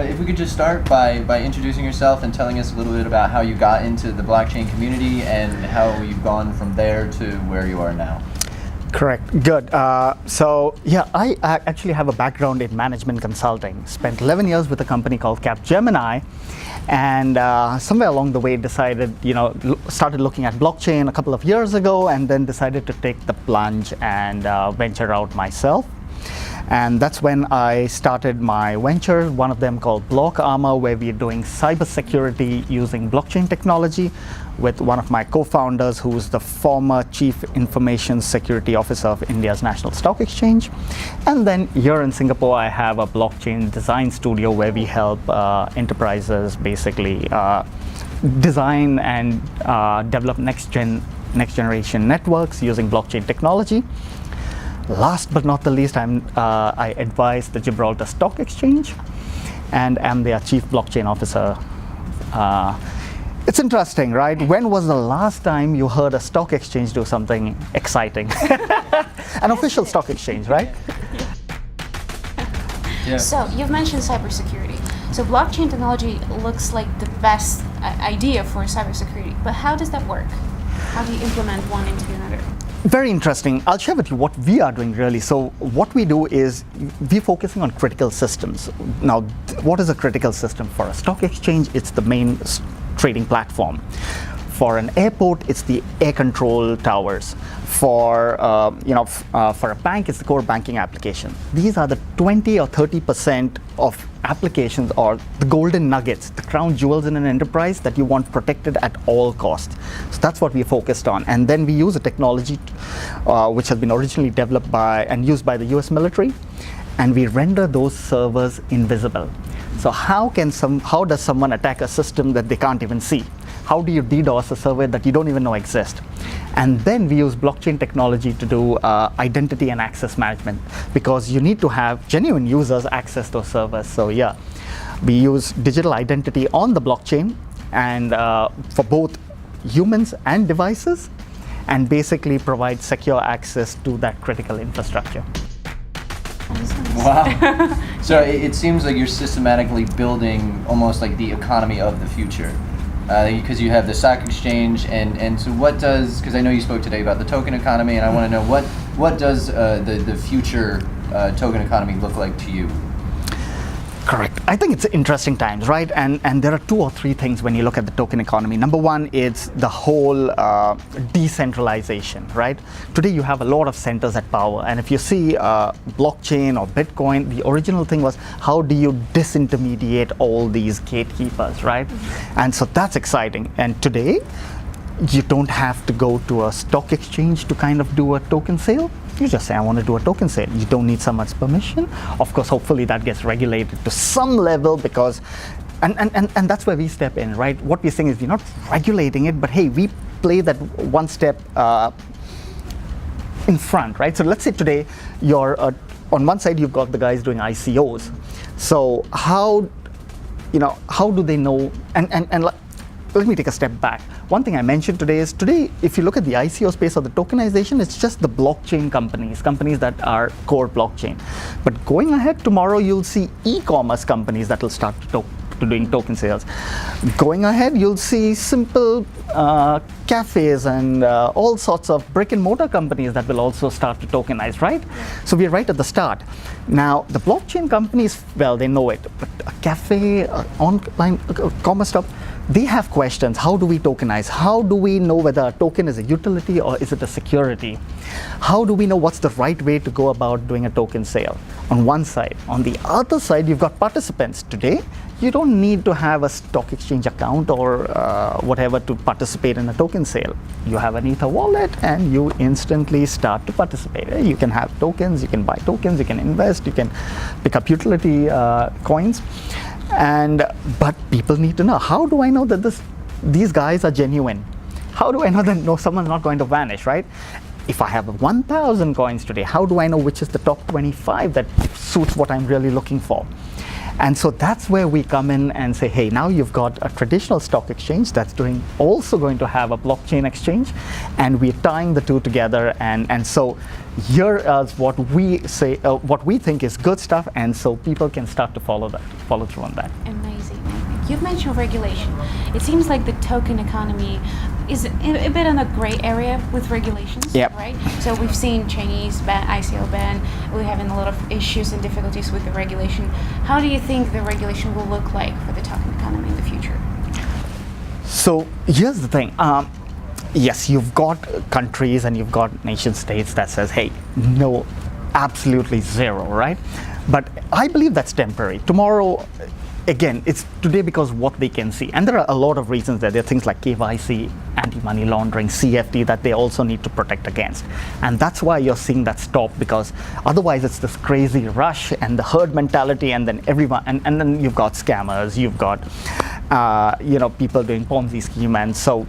If we could just start by introducing yourself and telling us a little bit about how you got into the blockchain community and how you've gone from there to where you are now. Correct. Good. I actually have a background in management consulting. Spent 11 years with a company called Capgemini, and somewhere along the way decided, started looking at blockchain a couple of years ago, and then decided to take the plunge and venture out myself. And that's when I started my venture, one of them called BlockArmour, where we're doing cybersecurity using blockchain technology with one of my co-founders, who's the former Chief Information Security Officer of India's National Stock Exchange. And then here in Singapore, I have a blockchain design studio where we help enterprises basically design and develop next generation networks using blockchain technology. Last but not the least, I advise the Gibraltar Stock Exchange, and am their Chief Blockchain Officer. It's interesting, right? When was the last time you heard a stock exchange do something exciting? An official stock exchange, right? Yeah. So you've mentioned cybersecurity. So blockchain technology looks like the best idea for cybersecurity, but how does that work? How do you implement one into another? Very interesting. I'll share with you what we are doing really. So what we do is we're focusing on critical systems. Now, what is a critical system? For a stock exchange, it's the main trading platform. For an airport, it's the air control towers. For for a bank, it's the core banking application. These are the 20 or 30% of applications, or the golden nuggets, the crown jewels in an enterprise that you want protected at all costs. So that's what we focused on. And then we use a technology which has been originally developed by and used by the US military, and we render those servers invisible. So how does someone attack a system that they can't even see? How do you DDoS a server that you don't even know exists? And then we use blockchain technology to do identity and access management, because you need to have genuine users access those servers. So yeah, we use digital identity on the blockchain, and for both humans and devices, and basically provide secure access to that critical infrastructure. Wow. So it seems like you're systematically building almost like the economy of the future. Because you have the stock exchange, and so what does, because I know you spoke today about the token economy, and I want to know what does the future token economy look like to you? Correct. I think it's interesting times, right? And there are two or three things when you look at the token economy. Number one, it's the whole decentralization, right? Today you have a lot of centers at power, and if you see blockchain or Bitcoin, the original thing was, how do you disintermediate all these gatekeepers, right? And so that's exciting. And today, you don't have to go to a stock exchange to kind of do a token sale. You just say, I want to do a token sale. You don't need someone's permission. Of course, hopefully that gets regulated to some level, because, and that's where we step in, right? What we're saying is we're not regulating it, but hey, we play that one step in front, right? So let's say today, you're on one side, you've got the guys doing ICOs. So how do they know, and let me take a step back. One thing I mentioned today is, if you look at the ICO space or the tokenization, it's just the blockchain companies that are core blockchain. But going ahead, tomorrow you'll see e-commerce companies that will start to doing token sales. Going ahead, you'll see simple cafes and all sorts of brick and mortar companies that will also start to tokenize, right? So we're right at the start. Now, the blockchain companies, well, they know it, but a cafe, online commerce stuff, they have questions. How do we tokenize? How do we know whether a token is a utility or is it a security? How do we know what's the right way to go about doing a token sale? On one side. On the other side, you've got participants. Today, you don't need to have a stock exchange account or whatever to participate in a token sale. You have an Ether wallet and you instantly start to participate. You can have tokens, you can buy tokens, you can invest, you can pick up utility coins. But people need to know, how do I know that these guys are genuine? How do I know that someone's not going to vanish, right? If I have 1,000 coins today, how do I know which is the top 25 that suits what I'm really looking for? And so that's where we come in and say, hey, now you've got a traditional stock exchange that's also going to have a blockchain exchange, and we're tying the two together. And so here is what we say, what we think is good stuff, and so people can start to follow through on that. Amazing. You've mentioned regulation. It seems like the token economy is a bit in a gray area with regulations, Yep. right? So we've seen Chinese ban, ICO ban. We're having a lot of issues and difficulties with the regulation. How do you think the regulation will look like for the token economy in the future? So here's the thing. Yes, you've got countries and you've got nation states that says, hey, no, absolutely zero, right? But I believe that's temporary. Tomorrow, again, it's today because what they can see. And there are a lot of reasons there. There are things like KYC, anti-money laundering, CFT that they also need to protect against. And that's why you're seeing that stop, because otherwise it's this crazy rush and the herd mentality, and then everyone, and then you've got scammers, you've got people doing Ponzi scheme. And so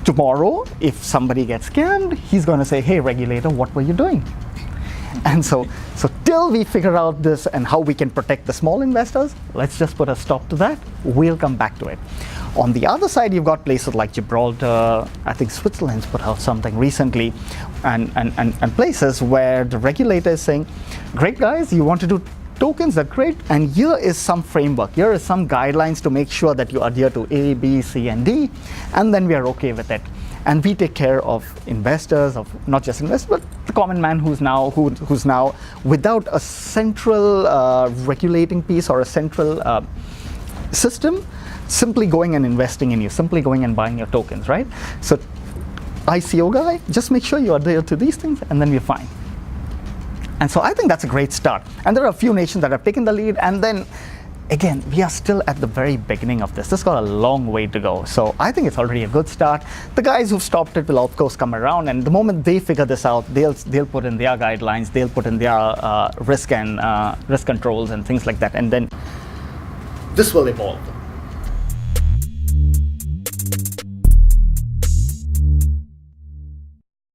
tomorrow, if somebody gets scammed, he's going to say, hey, regulator, what were you doing? And so till we figure out this and how we can protect the small investors, let's just put a stop to that. We'll come back to it. On the other side, you've got places like Gibraltar. I think Switzerland's put out something recently, and places where the regulator is saying, great guys, you want to do tokens, that's great, and here is some framework, here is some guidelines to make sure that you adhere to A, B, C, and D, and then we are okay with it. And we take care of investors, of not just investors, but the common man who's now without a central regulating piece or a central system, simply going and investing in you, simply going and buying your tokens, right? So ICO guy, just make sure you adhere to these things, and then we're fine. And so I think that's a great start. And there are a few nations that have taken the lead, and then again, we are still at the very beginning of this. This got a long way to go. So I think it's already a good start. The guys who've stopped it will of course come around, and the moment they figure this out, they'll put in their guidelines, they'll put in their risk controls and things like that, and then this will evolve.